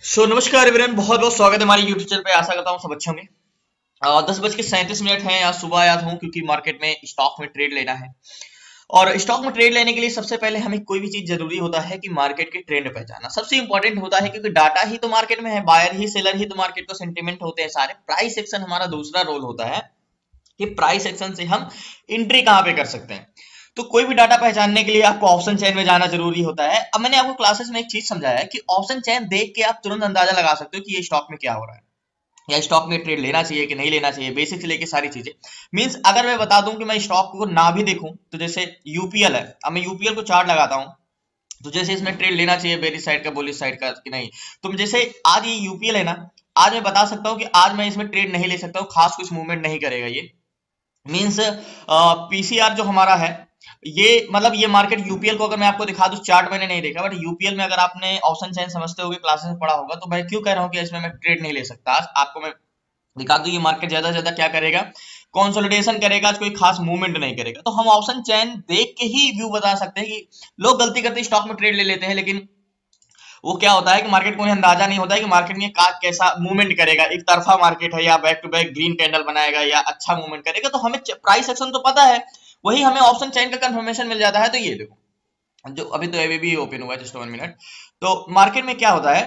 नमस्कार एवरीवन, बहुत बहुत स्वागत है हमारे यूट्यूब चैनल पे। आशा करता हूँ सब अच्छे होंगे। 10:37 है, या सुबह याद हूँ क्योंकि मार्केट में स्टॉक में ट्रेड लेना है। और स्टॉक में ट्रेड लेने के लिए सबसे पहले हमें कोई भी चीज जरूरी होता है कि मार्केट के ट्रेंड पहचानना सबसे इंपॉर्टेंट होता है, क्योंकि डाटा ही तो मार्केट में है, बायर ही सेलर ही तो मार्केट को सेंटिमेंट होते हैं सारे। प्राइस एक्शन हमारा दूसरा रोल होता है कि प्राइस एक्शन से हम एंट्री कहाँ पे कर सकते हैं। तो कोई भी डाटा पहचानने के लिए आपको ऑप्शन चेन में जाना जरूरी होता है। अब मैंने आपको क्लासेस में एक चीज समझाया है कि ऑप्शन चेन देख के आप तुरंत अंदाजा लगा सकते हो कि ये स्टॉक में क्या हो रहा है, या स्टॉक में ट्रेड लेना चाहिए कि नहीं लेना चाहिए, बेसिक से लेके सारी चीजें। मींस अगर मैं बता दूं कि मैं स्टॉक को ना भी देखूं, तो जैसे यूपीएल है, अब मैं यूपीएल को चार्ट लगाता हूं, तो जैसे इसमें ट्रेड लेना चाहिए बेरिश साइड का बुलिश साइड का कि नहीं, तो जैसे आज ये यूपीएल है ना, आज मैं बता सकता हूं कि आज मैं इसमें ट्रेड नहीं ले सकता हूं, खास कुछ मूवमेंट नहीं करेगा ये। मींस पीसीआर जो हमारा है, ये मतलब ये मार्केट यूपीएल को अगर मैं आपको दिखा दूं, चार्ट मैंने नहीं देखा, बट यूपीएल में अगर आपने ऑप्शन चेन समझते होगे, क्लासेस में पढ़ा होगा, तो मैं क्यों कह रहा हूं कि इसमें मैं ट्रेड नहीं ले सकता। आज आपको मैं दिखा दूं ये मार्केट ज्यादा से ज्यादा क्या करेगा, कंसोलिडेशन करेगा, आज कोई खास मूवमेंट नहीं करेगा। तो हम ऑप्शन चेन देख के ही व्यू बता सकते हैं कि लोग गलती करते स्टॉक में ट्रेड ले लेते हैं, लेकिन वो क्या होता है कि मार्केट को अंदाजा नहीं होता है कि मार्केट में कैसा मूवमेंट करेगा, एक तरफा मार्केट है या back to back green candle बनाएगा या अच्छा मूवमेंट करेगा। तो हमें प्राइस एक्शन तो पता है, वही हमें ऑप्शन चेन का कंफर्मेशन मिल जाता है। तो ये देखो, जो अभी तो एबीबी ओपन हुआ है, जस्ट 1 मिनट। तो मार्केट में क्या होता है,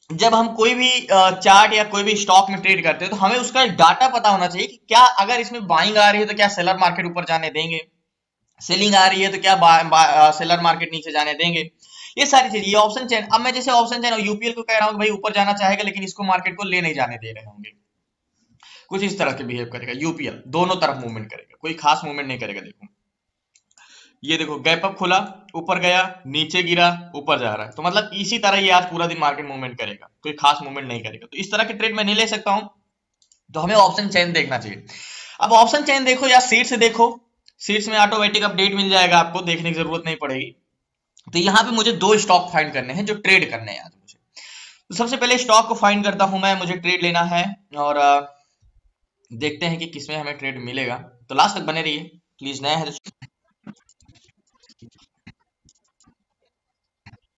जब हम कोई भी चार्ट या कोई भी स्टॉक में ट्रेड करते हैं, तो हमें उसका डाटा पता होना चाहिए कि क्या अगर इसमें बाइंग आ रही है तो क्या सेलर मार्केट ऊपर जाने देंगे, सेलिंग आ रही है तो क्या सेलर मार्केट नीचे जाने देंगे। ये सारी चीज, ये ऑप्शन चेन। अब मैं जैसे ऑप्शन चेन और यूपीएल को कह रहा हूँ कि भाई ऊपर जाना चाहेगा, लेकिन इसको मार्केट को ले नहीं जाने दे रहे होंगे, कुछ इस तरह के बिहेव करेगा यूपीएल, दोनों तरफ मूवमेंट करेगा, कोई खास मूवमेंट नहीं करेगा। देखो ये देखो, गैप अप खुला, ऊपर गया, नीचे गिरा, ऊपर जा रहा है, तो मतलब इसी तरह ये आज पूरा दिन मार्केट मूवमेंट करेगा, कोई खास मूवमेंट नहीं करेगा। तो इस तरह के ट्रेड मैं नहीं ले सकता हूं, तो हमें ऑप्शन चेन देखना चाहिए। अब ऑप्शन चेन देखो या सीट से देखो, सीट्स में ऑटोमेटिक अपडेट मिल जाएगा, आपको देखने की जरूरत नहीं पड़ेगी। तो यहाँ पे मुझे दो स्टॉक फाइंड करने हैं जो ट्रेड करने हैं आज मुझे। तो सबसे पहले स्टॉक को फाइंड करता हूं मैं, मुझे ट्रेड लेना है, और देखते हैं कि किसमें हमें ट्रेड मिलेगा। तो लास्ट तक बने रहिए प्लीज, नया है।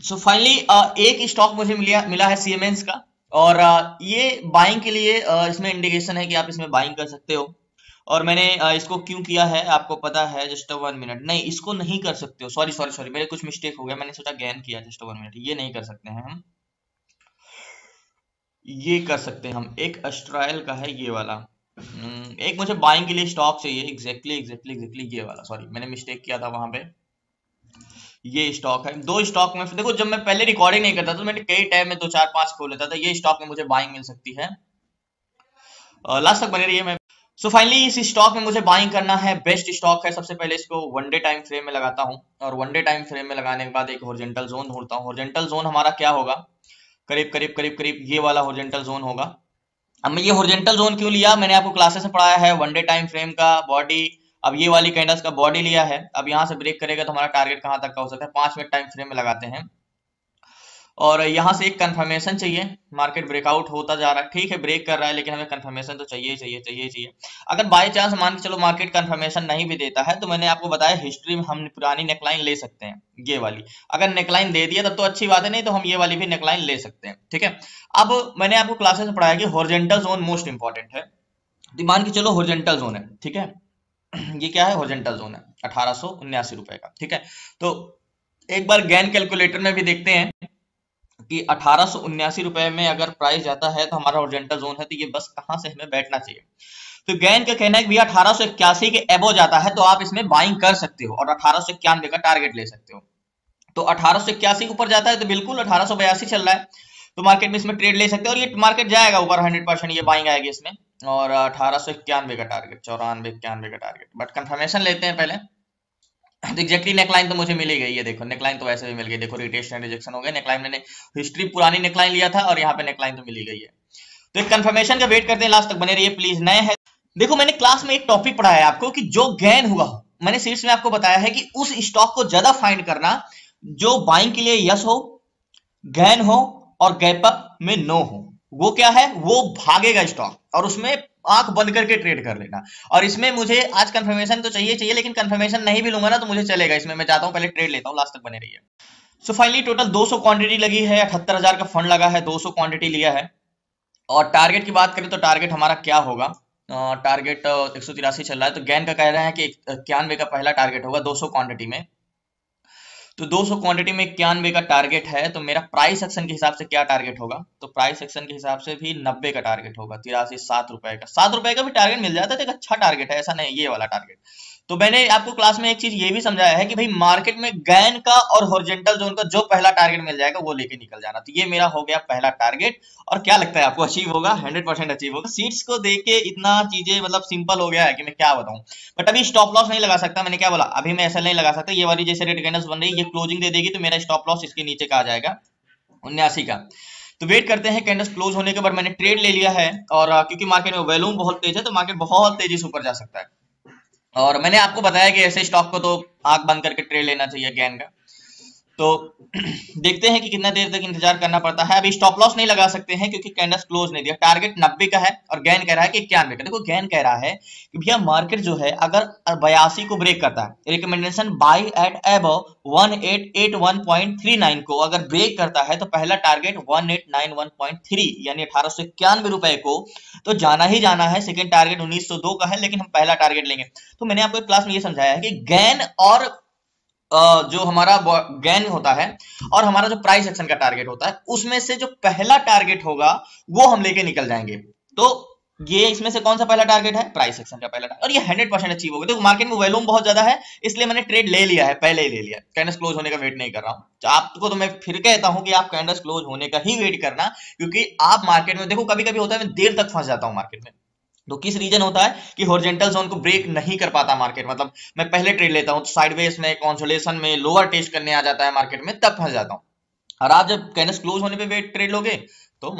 सो फाइनली एक स्टॉक मुझे मिला है सीमेंस का, और ये बाइंग के लिए इसमें इंडिकेशन है कि आप इसमें बाइंग कर सकते हो। और मैंने इसको क्यों किया है आपको पता है, जस्ट 1 मिनट। नहीं, इसको नहीं कर सकते हो, सॉरी सॉरी सॉरी, मेरे कुछ मिस्टेक हो गया, मैंने सोचा गैन किया, जस्ट 1 मिनट। ये नहीं कर सकते हैं हम, ये कर सकते हैं हम, एक अस्ट्रायल का है ये वाला। एक मुझे बाइंग के लिए स्टॉक चाहिए, एग्जैक्टली ये वाला, सॉरी मैंने मिस्टेक किया था वहां पे। ये स्टॉक है, दो स्टॉक में देखो, जब मैं पहले रिकॉर्डिंग नहीं करता तो मैंने कई टाइम में 2 4 5 खोल लेता था। ये स्टॉक में मुझे बाइंग मिल सकती है, लास्ट तक बने रहिए। मैं सो फाइनली इस स्टॉक में मुझे बाइंग करना है, बेस्ट स्टॉक है। सबसे पहले इसको 1 डे टाइम फ्रेम में लगाता हूं, और 1 डे टाइम फ्रेम में लगाने के बाद एक हॉरिजॉन्टल जोन ढूंढता हूं। हॉरिजॉन्टल जोन हमारा क्या होगा, करीब करीब करीब करीब ये वाला हॉरिजॉन्टल जोन होगा। अब मैं ये हॉरिजॉन्टल जोन क्यों लिया, मैंने आपको क्लासेस में पढ़ाया है 1 डे टाइम फ्रेम का बॉडी। अब ये वाली कैंडल्स का बॉडी लिया है, अब यहाँ से ब्रेक करेगा तो हमारा टारगेट कहां तक का हो सकता है, 5 मिनट टाइम फ्रेम में लगाते हैं। और यहाँ से एक कंफर्मेशन चाहिए, मार्केट ब्रेकआउट होता जा रहा है, ठीक है ब्रेक कर रहा है, लेकिन हमें कंफर्मेशन तो चाहिए चाहिए चाहिए चाहिए। अगर बाय चांस मान के चलो मार्केट कंफर्मेशन नहीं भी देता है, तो मैंने आपको बताया हिस्ट्री में हम पुरानी नेकलाइन ले सकते हैं, ये वाली। अगर नेकलाइन दे दिया तब तो अच्छी बात है, नहीं तो हम ये वाली भी नेकलाइन ले सकते हैं, ठीक है। अब मैंने आपको क्लासेस में पढ़ाया कि हॉरिजॉन्टल जोन मोस्ट इंपॉर्टेंट है। तो मान के चलो हॉरिजॉन्टल जोन है, ठीक है, ये क्या है, हॉरिजॉन्टल जोन है 1879 रुपए का, ठीक है। तो एक बार गैन कैलकुलेटर में भी देखते हैं कि 1879 रुपए में अगर प्राइस जाता है तो हमारा हॉरिजॉन्टल जोन है, तो ये बस कहां से हमें बैठना चाहिए। तो गैन का कहना है कि भैया 1881 के एबो जाता है तो आप इसमें बाइंग कर सकते हो, और 1891 का टारगेट ले सकते हो। तो 1881 ऊपर जाता है तो बिल्कुल 1882 चल रहा है, तो मार्केट में इसमें ट्रेड ले सकते हो, और ये मार्केट जाएगा ऊपर 100%, ये बाइंग आएगी इसमें। और 1891 का टारगेट, 94 91 का टारगेट, बट कंफर्मेशन लेते हैं पहले। तो एग्जैक्टली नेकलाइन तो मुझे मिल ही गई है, देखो नेकलाइन तो वैसे भी मिल गई, देखो रिटेस्ट एंड रिजेक्शन हो गया। नेकलाइन मैंने हिस्ट्री पुरानी नेकलाइन लिया था, और यहाँ पे नेकलाइन तो मिल ही गई है। तो एक कंफर्मेशन का वेट करते हैं, लास्ट तक बने रहिए प्लीज, नए हैं। देखो मैंने क्लास में एक टॉपिक पढ़ाया है आपको कि जो गेन हुआ, मैंने सीट्स में आपको बताया है कि उस स्टॉक को ज्यादा फाइंड करना जो बाइंग के लिए यस हो, गेन हो, और गैप अप में नो हो। वो क्या है, वो भागेगा स्टॉक, और उसमें आंख बंद करके ट्रेड कर लेना। और इसमें मुझे आज कंफर्मेशन तो चाहिए चाहिए, लेकिन कंफर्मेशन नहीं भी लूंगा ना तो मुझे चलेगा, इसमें मैं चाहता हूं पहले ट्रेड लेता हूं, लास्ट तक बने रहिए। सो फाइनली टोटल 200 क्वांटिटी लगी है, 78,000 का फंड लगा है, 200 क्वांटिटी लिया है। और टारगेट की बात करें तो टारगेट हमारा क्या होगा, टारगेट 183 चल रहा है, तो गैन का कह रहे हैं कि 91 का पहला टारगेट होगा 200 क्वांटिटी में। तो 200 क्वांटिटी में 91 का टारगेट है, तो मेरा प्राइस एक्शन के हिसाब से क्या टारगेट होगा, तो प्राइस एक्शन के हिसाब से भी 90 का टारगेट होगा, 83 7 रुपए का, 7 रुपए का भी टारगेट मिल जाता है तो एक अच्छा टारगेट है, ऐसा नहीं ये वाला टारगेट। तो मैंने आपको क्लास में एक चीज ये भी समझाया है कि भाई मार्केट में गैन का और हॉरिजॉन्टल जोन का जो पहला टारगेट मिल जाएगा वो लेके निकल जाना। तो ये मेरा हो गया पहला टारगेट, और क्या लगता है आपको अचीव होगा? 100% अचीव होगा। सीट्स को देख के इतना चीजें मतलब सिंपल हो गया है कि मैं क्या बताऊं। बट अभी स्टॉप लॉस नहीं लगा सकता, मैंने क्या बोला, अभी मैं ऐसा नहीं लगा सकता। ये वाली जैसे रेड कैंडल्स बन रही है, ये क्लोजिंग दे देगी तो मेरा स्टॉप लॉस इसके नीचे का आ जाएगा 79 का। तो वेट करते हैं कैंडल्स क्लोज होने के बाद। मैंने ट्रेड ले लिया है, और क्योंकि मार्केट में वॉल्यूम बहुत तेज है तो मार्केट बहुत तेजी से ऊपर जा सकता है। और मैंने आपको बताया कि ऐसे स्टॉक को तो आंख बंद करके ट्रेड लेना चाहिए गैन का। तो देखते हैं कि कितना देर तक इंतजार करना पड़ता है। अभी स्टॉप लॉस नहीं लगा सकते हैं क्योंकि कैंडल्स क्लोज नहीं दिया। टारगेट 90 का है और गैन कह रहा है कि 91 का। देखो गैन कह रहा है कि भैया मार्केट जो है अगर 82 को ब्रेक करता है, रिकमेंडेशन बाय एट अबव 1881.39 को अगर ब्रेक करता है तो पहला टारगेट 1891.3 यानी 1891 रुपए को तो जाना ही जाना है। सेकेंड टारगेट 1902 का है, लेकिन हम पहला टारगेट लेंगे। तो मैंने आपको क्लास में ये समझाया है कि गैन और जो हमारा गैन होता है और हमारा जो प्राइस एक्शन का टारगेट होता है, उसमें से जो पहला टारगेट होगा वो हम लेके निकल जाएंगे। तो ये इसमें से कौन सा पहला टारगेट है? प्राइस एक्शन का पहला टारगेट, और ये 100% अचीव होगा। देखो मार्केट में वॉल्यूम बहुत ज्यादा है, इसलिए मैंने ट्रेड ले लिया है, पहले ही ले लिया। कैंडल्स क्लोज होने का वेट नहीं कर रहा हूं। तो आपको तो मैं फिर कहता हूं कि आप कैंडल्स क्लोज होने का ही वेट करना, क्योंकि आप मार्केट में देखो कभी कभी होता है मैं देर तक फंस जाता हूं मार्केट में। तो किस रीजन होता है कि हॉरिजॉन्टल जोन को ब्रेक नहीं कर पाता मार्केट, मतलब मैं पहले ट्रेड लेता हूं तो साइडवेज में कंसोलिडेशन में लोअर टेस्ट करने आ जाता है मार्केट में, तब फंस जाता हूं। और आप जब कैंडल्स क्लोज होने पे वेट ट्रेड लोगे तो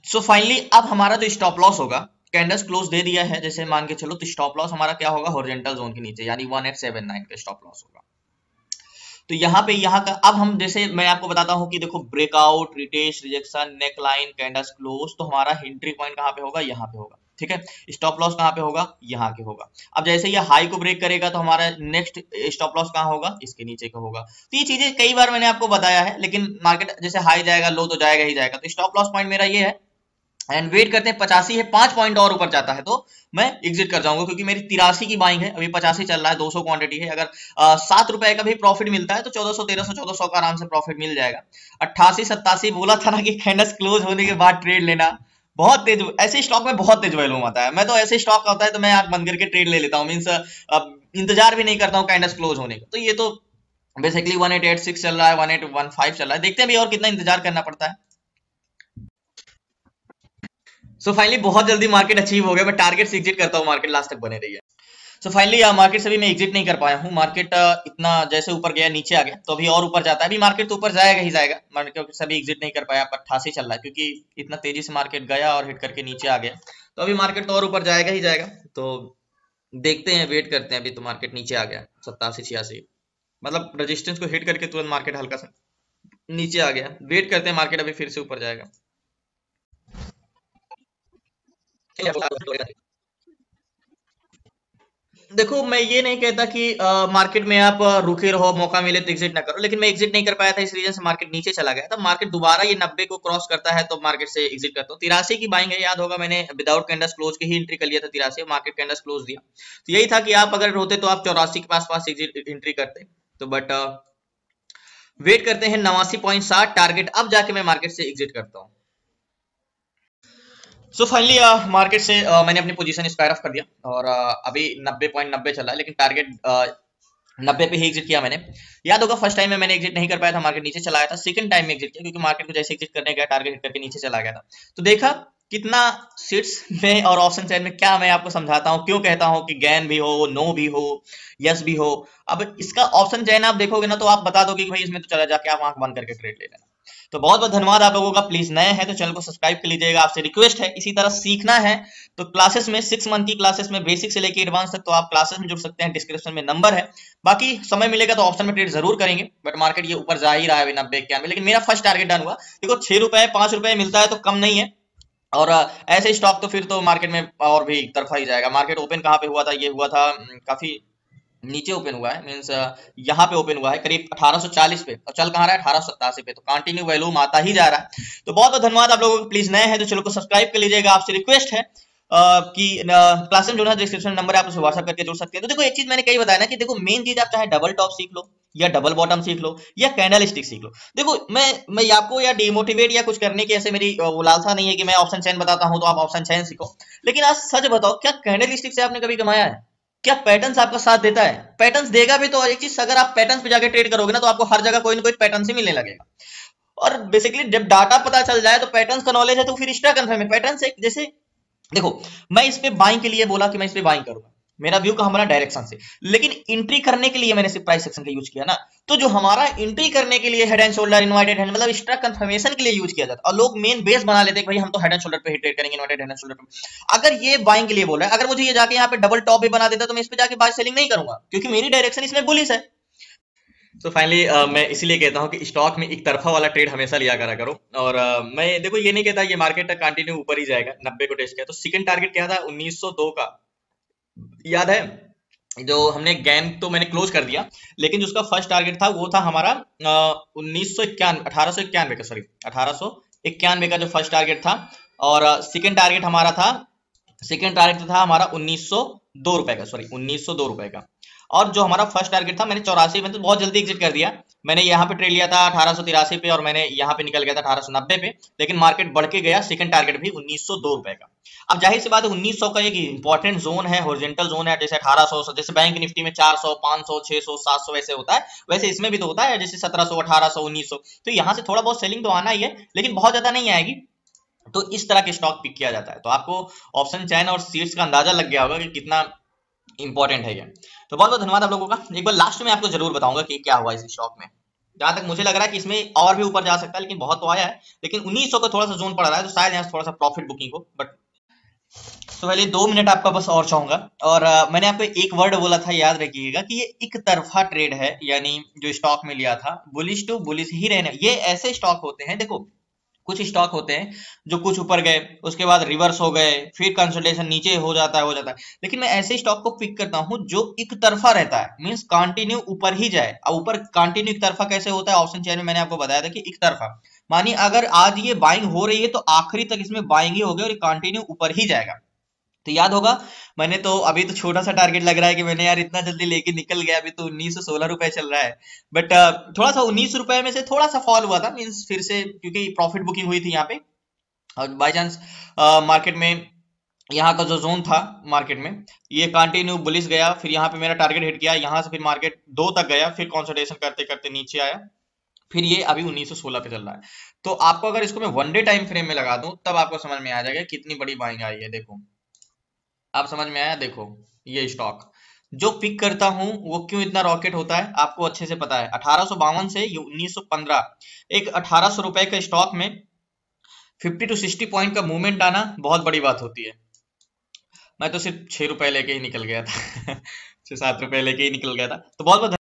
सो फाइनली अब हमारा जो स्टॉप लॉस होगा, कैंडल्स क्लोज दे दिया है जैसे मान के चलो, तो स्टॉप लॉस हमारा क्या होगा? हॉरिजॉन्टल जोन के नीचे यानी 1879 का स्टॉप लॉस होगा। तो यहाँ पे यहाँ का अब हम जैसे मैं आपको बताता हूँ कि देखो breakout, retest, rejection, neck line, candles close, तो हमारा एंट्री पॉइंट कहाँ पे होगा? यहाँ पे होगा। ठीक है, स्टॉप लॉस कहाँ पे होगा? यहाँ के होगा। अब जैसे ये हाई को ब्रेक करेगा तो हमारा नेक्स्ट स्टॉप लॉस कहाँ होगा? इसके नीचे का होगा। तो ये चीजें कई बार मैंने आपको बताया है, लेकिन मार्केट जैसे हाई जाएगा लो तो जाएगा ही जाएगा। तो स्टॉप लॉस पॉइंट मेरा ये है, एंड वेट करते हैं 85 है, 5 पॉइंट और ऊपर जाता है तो मैं एग्जिट कर जाऊंगा, क्योंकि मेरी 83 की बाइंग है, अभी 85 चल रहा है, 200 क्वांटिटी है। अगर 7 रुपए का भी प्रॉफिट मिलता है तो 1400 1300 1400 का आराम से प्रॉफिट मिल जाएगा। 88 87 बोला था ना कि कैंडल्स क्लोज होने के बाद ट्रेड लेना, बहुत तेज ऐसे स्टॉक में बहुत तेज वैल्यूम आता है। मैं तो ऐसे स्टॉक होता है तो मैं आंख बंद करके ट्रेड ले लेता हूँ, मीन्स इंतजार भी नहीं करता हूँ कैंडल्स क्लोज होने का। तो ये तो बेसिकली 1886 चल रहा है, 1815 चल रहा है, देखते हैं भी और कितना इंतजार करना पड़ता है। सो फाइनली बहुत जल्दी मार्केट अचीव हो गया। मैं टारगेट से एग्जिट करता हूँ, मार्केट लास्ट तक बने रही है। सो फाइनली मार्केट से भी मैं एग्जिट नहीं कर पाया हूँ। मार्केट इतना जैसे ऊपर गया नीचे आ गया, तो अभी और ऊपर जाता है। अभी मार्केट तो ऊपर जाएगा ही जाएगा, मार्केट से भी एग्जिट नहीं कर पाया, 88 चल रहा है, क्योंकि इतना तेजी से मार्केट गया और हिट करके नीचे आ गया। तो अभी मार्केट तो और ऊपर जाएगा ही जाएगा। तो देखते हैं, वेट करते हैं। अभी तो मार्केट नीचे आ गया 87 86, मतलब रेजिस्टेंस को हिट करके तुरंत मार्केट हल्का सा नीचे आ गया। वेट करते हैं, मार्केट अभी फिर से ऊपर जाएगा। देखो मैं ये नहीं कहता कि मार्केट में आप रुके रहो, मौका मिले तो एग्जिट ना करो, लेकिन मैं एग्जिट नहीं कर पाया था, इस रीजन से मार्केट नीचे चला गया था। मार्केट दोबारा ये 90 को क्रॉस करता है तो मार्केट से एग्जिट करता हूँ। 83 की बाइंग है, याद होगा मैंने विदाउट कैंडल्स क्लोज के ही एंट्री कर लिया था 83, मार्केट कैंडल्स क्लोज दिया। तो यही था कि आप अगर होते तो आप 84 के पास एग्जिट एंट्री करते। तो बट वेट करते हैं 89.60 टारगेट, अब जाके मैं मार्केट से एग्जिट करता हूँ। सो फाइनली मार्केट से मैंने अपनी पोजीशन स्क्वायर ऑफ कर दिया, और अभी 90.90 चल रहा है, लेकिन टारगेट 90 पे ही एग्जिट किया मैंने। याद होगा फर्स्ट टाइम में मैंने एग्जिट नहीं कर पाया था, मार्केट नीचे चला आया था। सेकंड टाइम में एग्जिट किया, क्योंकि मार्केट को जैसे एग्जिट करने गया टारगेट हिट करके नीचे चला गया था। तो देखा कितना सीट्स में और ऑप्शन चेन में क्या मैं आपको समझाता हूँ, क्यों कहता हूँ कि गैन भी हो, नो भी हो, यस भी हो। अब इसका ऑप्शन चेन आप देखोगे ना तो आप बता दोगे कि भाई इसमें तो चला जाके आप आंख बंद करके ट्रेड ले लेना। तो बहुत बहुत धन्यवाद आप लोगों का। प्लीज नए हैं तो चैनल को सब्सक्राइब कर लीजिएगा, आपसे रिक्वेस्ट है। इसी तरह सीखना है तो क्लासेस में 6 मंथ की क्लासेस में बेसिक से लेकर एडवांस तक तो आप क्लासेस में जुड़ सकते हैं, डिस्क्रिप्शन में नंबर है। बाकी समय मिलेगा तो ऑप्शन में ट्रेड जरूर करेंगे। बट मार्केट ये ऊपर जा ही रहा है 90 91, लेकिन मेरा फर्स्ट टारगेट डन हुआ। देखो 6 रुपए 5 रुपए मिलता है तो कम नहीं है, और ऐसे स्टॉक तो फिर तो मार्केट में और भी तरफा ही जाएगा। मार्केट ओपन कहाँ पे हुआ था? ये हुआ था काफी नीचे ओपन हुआ है, मीन्स यहाँ पे ओपन हुआ है करीब 1840 पे और चल कहाँ रहा है 1887 पे, तो कंटिन्यू वैल्यूम आता ही जा रहा है। तो बहुत बहुत धन्यवाद आप लोगों को। प्लीज नए हैं तो चैनल को सब्सक्राइब कर लीजिएगा। आपसे रिक्वेस्ट है कि क्लास में जुड़ना, डिस्क्रिप्शन नंबर है, आप उसे व्हाट्सएप करके जुड़ सकते हैं। तो देखो एक चीज मैंने कही बताया ना कि देखो मेन चीज आप चाहे डबल टॉप सीख लो या डबल बॉटम सीख लो या कैंडल स्टिक सीख लो। देखो मैं आपको या डिमोटिवेट या कुछ करने की ऐसे मेरी वो लालसा नहीं है कि मैं ऑप्शन चेन बताता हूं तो आप ऑप्शन चेन सीखो, लेकिन आज सच बताओ क्या कैंडल स्टिक से आपने कभी कमाया है? क्या पैटर्न्स आपका साथ देता है? पैटर्न्स देगा भी तो, और एक चीज अगर आप पैटर्न्स पे जाके ट्रेड करोगे ना तो आपको हर जगह कोई ना कोई पैटर्न से मिलने लगेगा। और बेसिकली जब डाटा पता चल जाए तो पैटर्न्स का नॉलेज है तो फिर इसका कंफर्म है। पैटर्न से जैसे देखो मैं इस पे बाइंग के लिए बोला कि मैं इस पे बाइंग करूंगा, मेरा व्यू का हमारा डायरेक्शन से, लेकिन एंट्री करने के लिए मैंने सिर्फ प्राइस सेक्शन का यूज किया ना, तो जो हमारा एंट्री करने के लिए head and shoulder inverted hand मतलब एक्स्ट्रा कंफर्मेशन के लिए यूज किया जाता है, और लोग मेन बेस बना लेते हैं कि भाई हम तो हेड एंड शोल्डर पे ही ट्रेड करेंगे, इनवर्टेड हेड एंड शोल्डर पे। अगर ये बाइंग के लिए बोल रहा है, अगर मुझे ये जाके यहाँ पे डबल टॉप भी बना देता तो मैं इस पे जाके बाय सेलिंग नहीं करूंगा क्योंकि मेरी डायरेक्शन इसमें बुलिश है। तो फाइनली मैं इसीलिए कहता हूँ कि स्टॉक में एक तरफा वाला ट्रेड हमेशा लिया करा करो। और मैं देखो ये नहीं कहता ये मार्केट कंटिन्यू ऊपर ही जाएगा, 90 को टेस्ट किया। तो सेकंड टारगेट क्या था 1902 का, याद है? जो हमने गैन तो मैंने क्लोज कर दिया, लेकिन जो उसका फर्स्ट टारगेट था वो था हमारा 1991 1891 का, सॉरी 1891 का जो फर्स्ट टारगेट था। और सेकंड टारगेट हमारा था, सेकंड टारगेट था हमारा 1902 रुपए का, सॉरी 1902 रुपए का। और जो हमारा फर्स्ट टारगेट था मैंने 84 में तो बहुत जल्दी एग्जिट कर दिया। मैंने यहाँ पे ट्रेड लिया था 1883 पे और मैंने यहाँ पे निकल गया था 1890 पे, लेकिन मार्केट बढ़ के गया, सेकंड टारगेट भी 1902 रुपए का। अब जाहिर सी बात है 1900 का एक इंपॉर्टेंट जोन है, हॉरिजॉन्टल जोन है, जैसे 1800 जैसे बैंक निफ्टी में 400 500 600 700 वैसे होता है, वैसे इसमें भी तो होता है जैसे 1700 1800 1900। तो यहाँ से थोड़ा बहुत सेलिंग तो आना ही है, लेकिन बहुत ज्यादा नहीं आएगी। तो इस तरह के स्टॉक पिक किया जाता है। तो आपको ऑप्शन चैन और सीट्स का अंदाजा लग गया होगा कि कितना इंपॉर्टेंट है ये। तो बहुत बहुत धन्यवाद आप लोगों का। एक बार लास्ट में आपको जरूर बताऊंगा कि क्या हुआ इस स्टॉक में। जहां तक मुझे लग रहा है कि इसमें और भी ऊपर जा सकता है, लेकिन बहुत तो आया है, लेकिन 1900 का थोड़ा सा जोन पड़ रहा है तो शायद यहाँ थोड़ा सा प्रॉफिट बुकिंग हो। बट तो पहले 2 मिनट आपका बस और चाहूंगा। और मैंने आपको एक वर्ड बोला था, याद रखिएगा कि ये एक तरफा ट्रेड है, यानी जो स्टॉक में लिया था बुलिश टू बुलिश ही रहने। ये ऐसे स्टॉक होते हैं, देखो कुछ स्टॉक होते हैं जो कुछ ऊपर गए उसके बाद रिवर्स हो गए फिर कंसोलिडेशन नीचे हो जाता है, लेकिन मैं ऐसे स्टॉक को पिक करता हूं जो एक तरफा रहता है, मींस कंटिन्यू ऊपर ही जाए। अब ऊपर कंटिन्यू एक तरफा कैसे होता है, ऑप्शन चेन में मैंने आपको बताया था कि एक तरफा मानिए अगर आज ये बाइंग हो रही है तो आखिरी तक इसमें बाइंग ही होगी और कंटिन्यू ऊपर ही जाएगा। तो याद होगा मैंने तो अभी तो छोटा सा टारगेट लग रहा है कि मैंने यार इतना जल्दी लेके निकल गया, अभी तो 1916 रुपए चल रहा है। बट थोड़ा सा 19 रुपए में से थोड़ा सा फॉल हुआ था, मीन्स फिर से क्योंकि प्रॉफिट बुकिंग हुई थी यहाँ पे। और बाई चांस मार्केट में यहाँ का जो जोन था मार्केट में ये कंटिन्यू बुलिश गया, फिर यहाँ पे मेरा टारगेट हिट किया, यहाँ से फिर मार्केट 2 तक गया, फिर कंसोलिडेशन करते करते नीचे आया, फिर ये अभी 1916 पे चल रहा है। तो आपको अगर इसको मैं 1 डे टाइम फ्रेम में लगा दूं तब आपको समझ में आ जाएगा कितनी बड़ी बाइंग आई है। देखो आप समझ में आया? देखो ये स्टॉक जो पिक करता हूं वो क्यों इतना रॉकेट होता है आपको अच्छे से पता है। 1852 से ये 1915, एक 1800 रुपए के स्टॉक में 50 टू 60 पॉइंट का मूवमेंट आना बहुत बड़ी बात होती है। मैं तो सिर्फ 6 रुपए लेके ही निकल गया था 6-7 रुपए लेके ही निकल गया था। तो बहुत बहुत